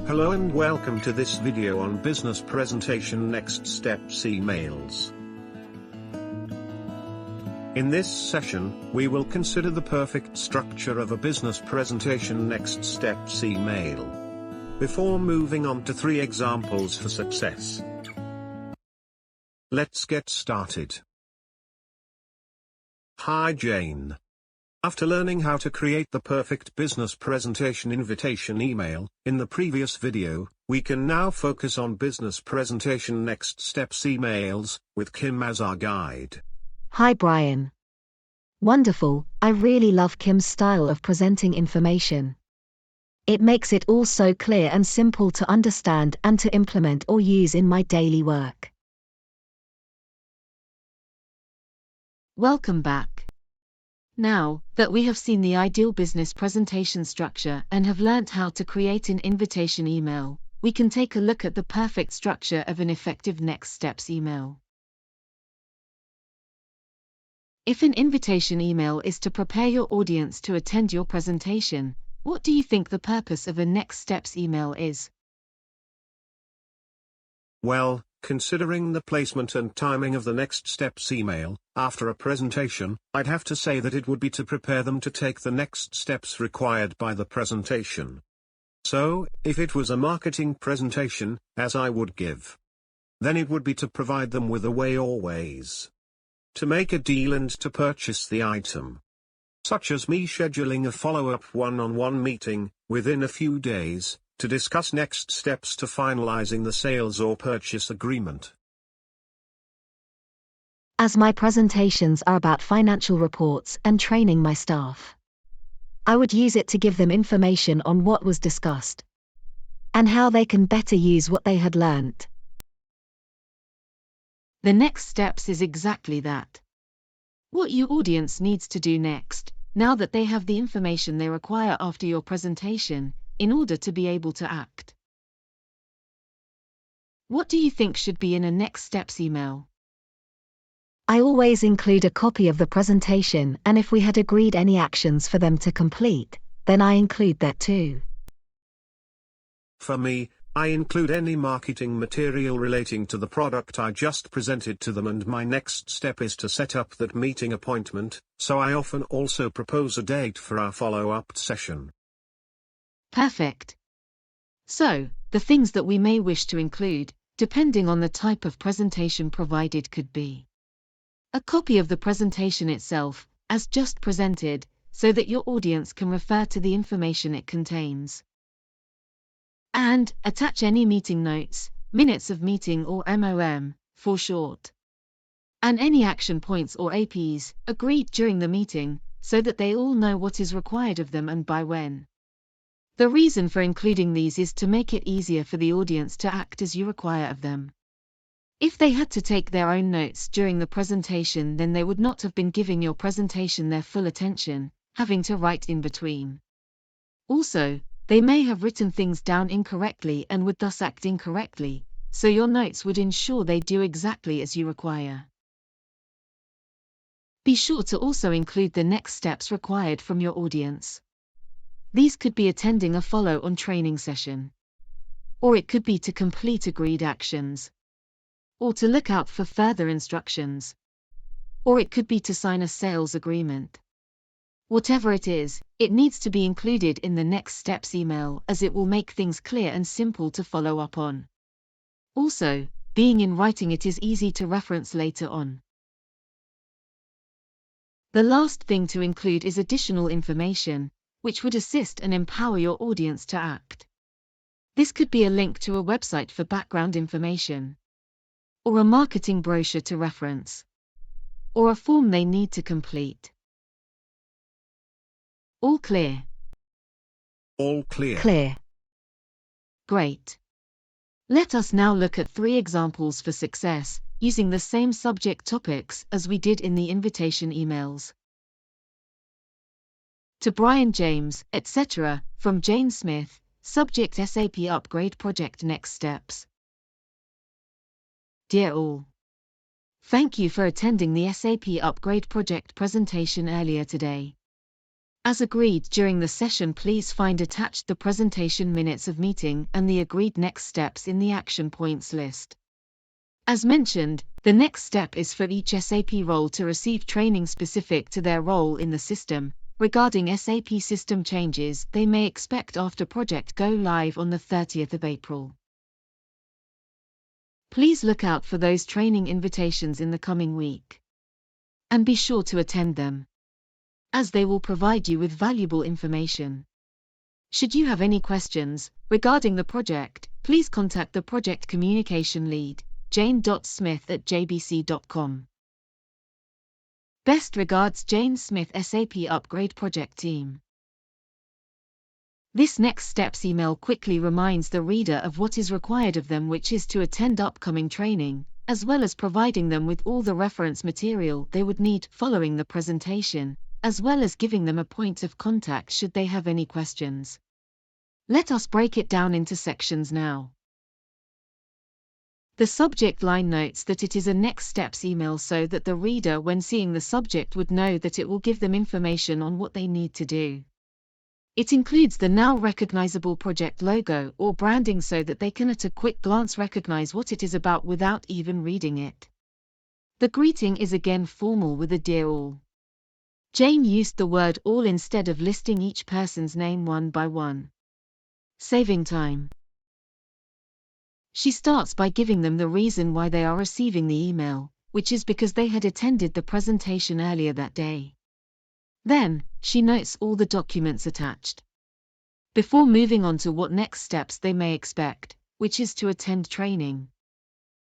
Hello and welcome to this video on business presentation next steps emails. In this session, we will consider the perfect structure of a business presentation next steps email. Before moving on to 3 examples for success, let's get started. Hi Jane. After learning how to create the perfect business presentation invitation email, in the previous video, we can now focus on business presentation next steps emails, with Kim as our guide. Hi Brian. Wonderful, I really love Kim's style of presenting information. It makes it all so clear and simple to understand and to implement or use in my daily work. Welcome back. Now that we have seen the ideal business presentation structure and have learnt how to create an invitation email, we can take a look at the perfect structure of an effective next steps email. If an invitation email is to prepare your audience to attend your presentation, what do you think the purpose of a next steps email is? Well, considering the placement and timing of the next steps email, after a presentation, I'd have to say that it would be to prepare them to take the next steps required by the presentation. So, if it was a marketing presentation, as I would give, then it would be to provide them with a way or ways to make a deal and to purchase the item. Such as me scheduling a follow-up one-on-one meeting, within a few days, to discuss next steps to finalizing the sales or purchase agreement. As my presentations are about financial reports and training my staff, I would use it to give them information on what was discussed and how they can better use what they had learnt. The next steps is exactly that. What your audience needs to do next, now that they have the information they require after your presentation, in order to be able to act. What do you think should be in a next steps email? I always include a copy of the presentation, and if we had agreed any actions for them to complete, then I include that too. For me, I include any marketing material relating to the product I just presented to them, and my next step is to set up that meeting appointment, so I often also propose a date for our follow-up session. Perfect. So, the things that we may wish to include, depending on the type of presentation provided, could be a copy of the presentation itself, as just presented, so that your audience can refer to the information it contains. And attach any meeting notes, minutes of meeting or MOM, for short. And any action points or APs, agreed during the meeting, so that they all know what is required of them and by when. The reason for including these is to make it easier for the audience to act as you require of them. If they had to take their own notes during the presentation, then they would not have been giving your presentation their full attention, having to write in between. Also, they may have written things down incorrectly and would thus act incorrectly, so your notes would ensure they do exactly as you require. Be sure to also include the next steps required from your audience. These could be attending a follow-on training session, or it could be to complete agreed actions, or to look out for further instructions, or it could be to sign a sales agreement. Whatever it is, it needs to be included in the next steps email, as it will make things clear and simple to follow up on. Also, being in writing, it is easy to reference later on. The last thing to include is additional information, which would assist and empower your audience to act. This could be a link to a website for background information, or a marketing brochure to reference, or a form they need to complete. All clear? All clear. Clear. Great. Let us now look at 3 examples for success, using the same subject topics as we did in the invitation emails. To Brian James, etc., from Jane Smith, subject SAP Upgrade Project Next Steps. Dear all, thank you for attending the SAP Upgrade Project presentation earlier today. As agreed during the session, please find attached the presentation minutes of meeting and the agreed next steps in the action points list. As mentioned, the next step is for each SAP role to receive training specific to their role in the system, regarding SAP system changes they may expect after project go live on the 30th of April. Please look out for those training invitations in the coming week. And be sure to attend them, as they will provide you with valuable information. Should you have any questions regarding the project, please contact the project communication lead, jane.smith@jbc.com. Best regards, Jane Smith, SAP Upgrade Project Team. This next steps email quickly reminds the reader of what is required of them, which is to attend upcoming training, as well as providing them with all the reference material they would need following the presentation, as well as giving them a point of contact should they have any questions. Let us break it down into sections now. The subject line notes that it is a next steps email so that the reader, when seeing the subject, would know that it will give them information on what they need to do. It includes the now recognizable project logo or branding so that they can at a quick glance recognize what it is about without even reading it. The greeting is again formal with a "Dear all." Jane used the word all instead of listing each person's name one by one, saving time. She starts by giving them the reason why they are receiving the email, which is because they had attended the presentation earlier that day. Then, she notes all the documents attached, before moving on to what next steps they may expect, which is to attend training.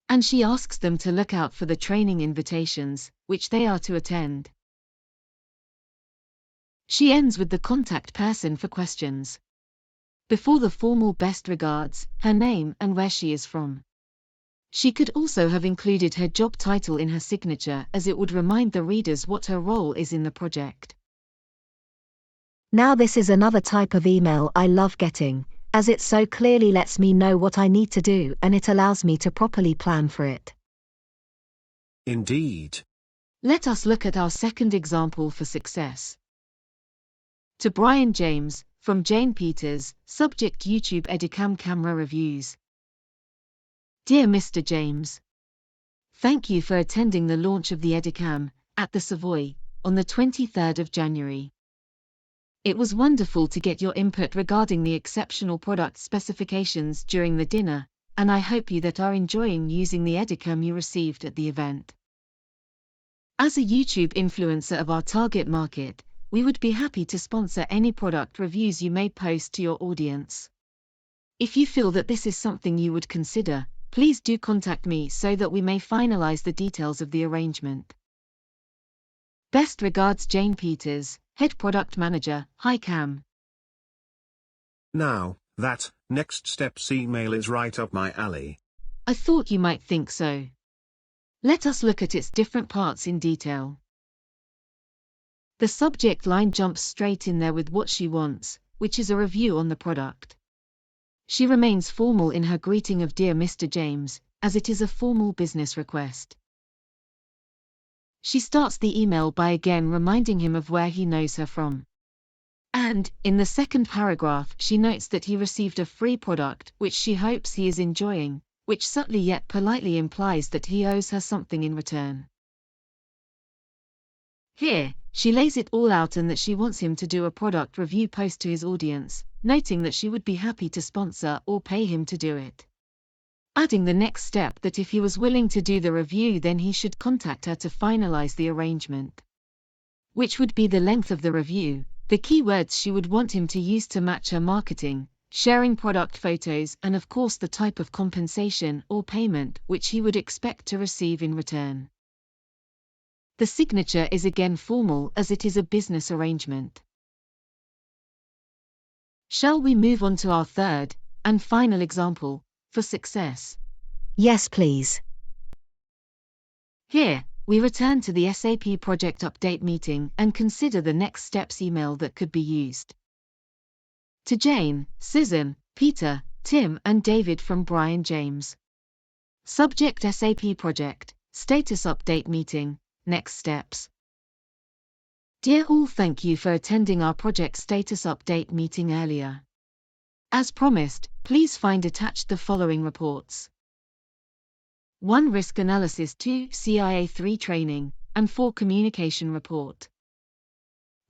And she asks them to look out for the training invitations, which they are to attend. She ends with the contact person for questions, before the formal best regards, her name and where she is from. She could also have included her job title in her signature, as it would remind the readers what her role is in the project. Now this is another type of email I love getting, as it so clearly lets me know what I need to do and it allows me to properly plan for it. Indeed. Let us look at our second example for success. To Brian James, from Jane Peters, subject YouTube Edicam camera reviews. Dear Mr. James, thank you for attending the launch of the Edicam at the Savoy on the 23rd of January. It was wonderful to get your input regarding the exceptional product specifications during the dinner, and I hope you that are enjoying using the Edicam you received at the event. As a YouTube influencer of our target market, we would be happy to sponsor any product reviews you may post to your audience. If you feel that this is something you would consider, please do contact me so that we may finalize the details of the arrangement. Best regards, Jane Peters, Head Product Manager, HiCam. Now, that next steps email is right up my alley. I thought you might think so. Let us look at its different parts in detail. The subject line jumps straight in there with what she wants, which is a review on the product. She remains formal in her greeting of Dear Mr. James, as it is a formal business request. She starts the email by again reminding him of where he knows her from. And, in the second paragraph, she notes that he received a free product which she hopes he is enjoying, which subtly yet politely implies that he owes her something in return. Here, she lays it all out and that she wants him to do a product review post to his audience, noting that she would be happy to sponsor or pay him to do it. Adding the next step that if he was willing to do the review then he should contact her to finalize the arrangement. Which would be the length of the review, the keywords she would want him to use to match her marketing, sharing product photos and of course the type of compensation or payment which he would expect to receive in return. The signature is again formal as it is a business arrangement. Shall we move on to our third and final example for success? Yes, please. Here, we return to the SAP project update meeting and consider the next steps email that could be used. To Jane, Susan, Peter, Tim and David from Brian James. Subject SAP project, status update meeting, next steps. Dear all, thank you for attending our project status update meeting earlier. As promised, please find attached the following reports. 1. Risk analysis, 2. CIA 3 training, and 4. Communication report.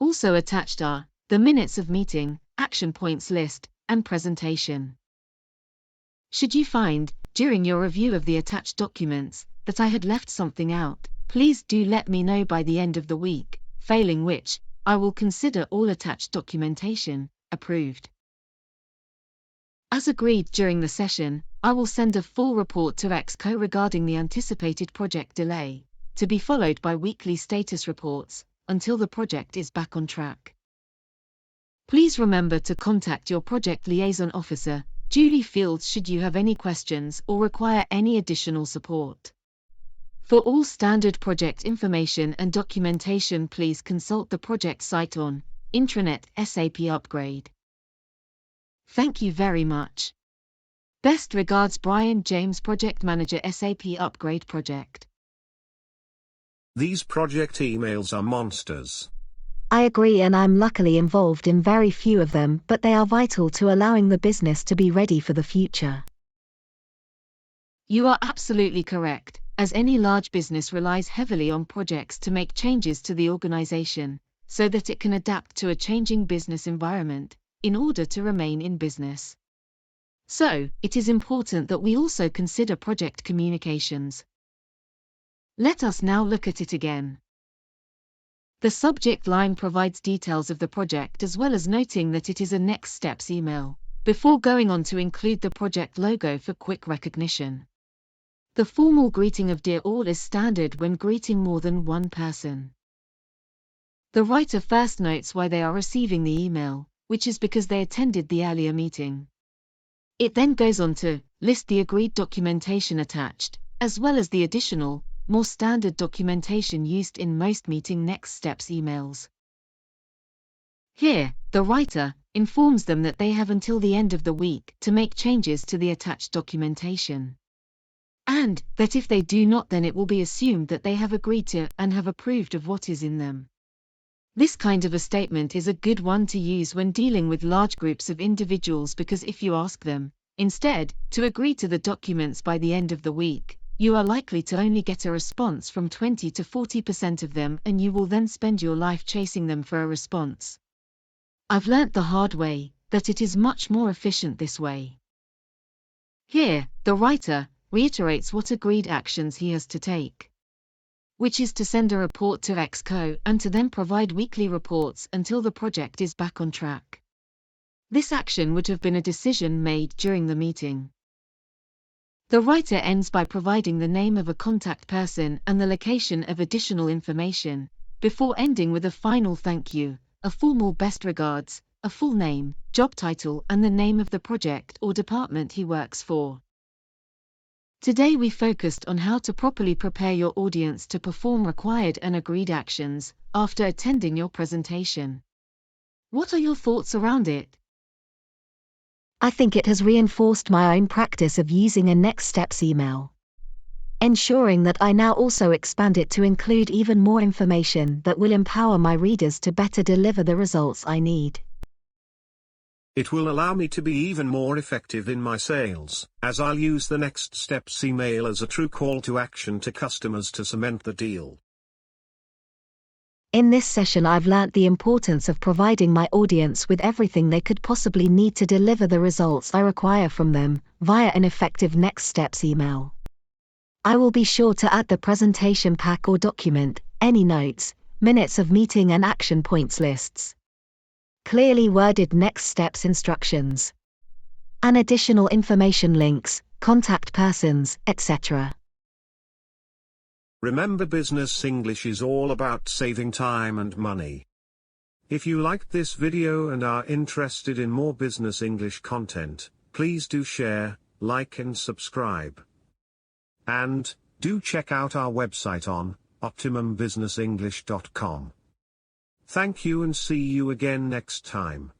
Also attached are the minutes of meeting, action points list, and presentation. Should you find, during your review of the attached documents, that I had left something out, please do let me know by the end of the week, failing which, I will consider all attached documentation approved. As agreed during the session, I will send a full report to ExCo regarding the anticipated project delay, to be followed by weekly status reports, until the project is back on track. Please remember to contact your project liaison officer, Julie Fields, should you have any questions or require any additional support. For all standard project information and documentation, please consult the project site on intranet SAP Upgrade. Thank you very much. Best regards, Brian James, Project Manager, SAP Upgrade Project. These project emails are monsters. I agree, and I'm luckily involved in very few of them, but they are vital to allowing the business to be ready for the future. You are absolutely correct, as any large business relies heavily on projects to make changes to the organization, so that it can adapt to a changing business environment, in order to remain in business. So, it is important that we also consider project communications. Let us now look at it again. The subject line provides details of the project as well as noting that it is a next steps email, before going on to include the project logo for quick recognition. The formal greeting of Dear All is standard when greeting more than one person. The writer first notes why they are receiving the email, which is because they attended the earlier meeting. It then goes on to list the agreed documentation attached, as well as the additional, more standard documentation used in most meeting next steps emails. Here, the writer informs them that they have until the end of the week to make changes to the attached documentation. And that if they do not, then it will be assumed that they have agreed to and have approved of what is in them. This kind of a statement is a good one to use when dealing with large groups of individuals, because if you ask them, instead, to agree to the documents by the end of the week, you are likely to only get a response from 20 to 40% of them, and you will then spend your life chasing them for a response. I've learnt the hard way that it is much more efficient this way. Here, the writer reiterates what agreed actions he has to take, which is to send a report to ExCo and to then provide weekly reports until the project is back on track. This action would have been a decision made during the meeting. The writer ends by providing the name of a contact person and the location of additional information, before ending with a final thank you, a formal best regards, a full name, job title, and the name of the project or department he works for. Today we focused on how to properly prepare your audience to perform required and agreed actions after attending your presentation. What are your thoughts around it? I think it has reinforced my own practice of using a next steps email, ensuring that I now also expand it to include even more information that will empower my readers to better deliver the results I need. It will allow me to be even more effective in my sales, as I'll use the next steps email as a true call to action to customers to cement the deal. In this session, I've learnt the importance of providing my audience with everything they could possibly need to deliver the results I require from them, via an effective next steps email. I will be sure to add the presentation pack or document, any notes, minutes of meeting and action points lists, clearly worded next steps instructions, and additional information links, contact persons, etc. Remember, Business English is all about saving time and money. If you liked this video and are interested in more Business English content, please do share, like and subscribe. And do check out our website on OptimumBusinessEnglish.com. Thank you and see you again next time.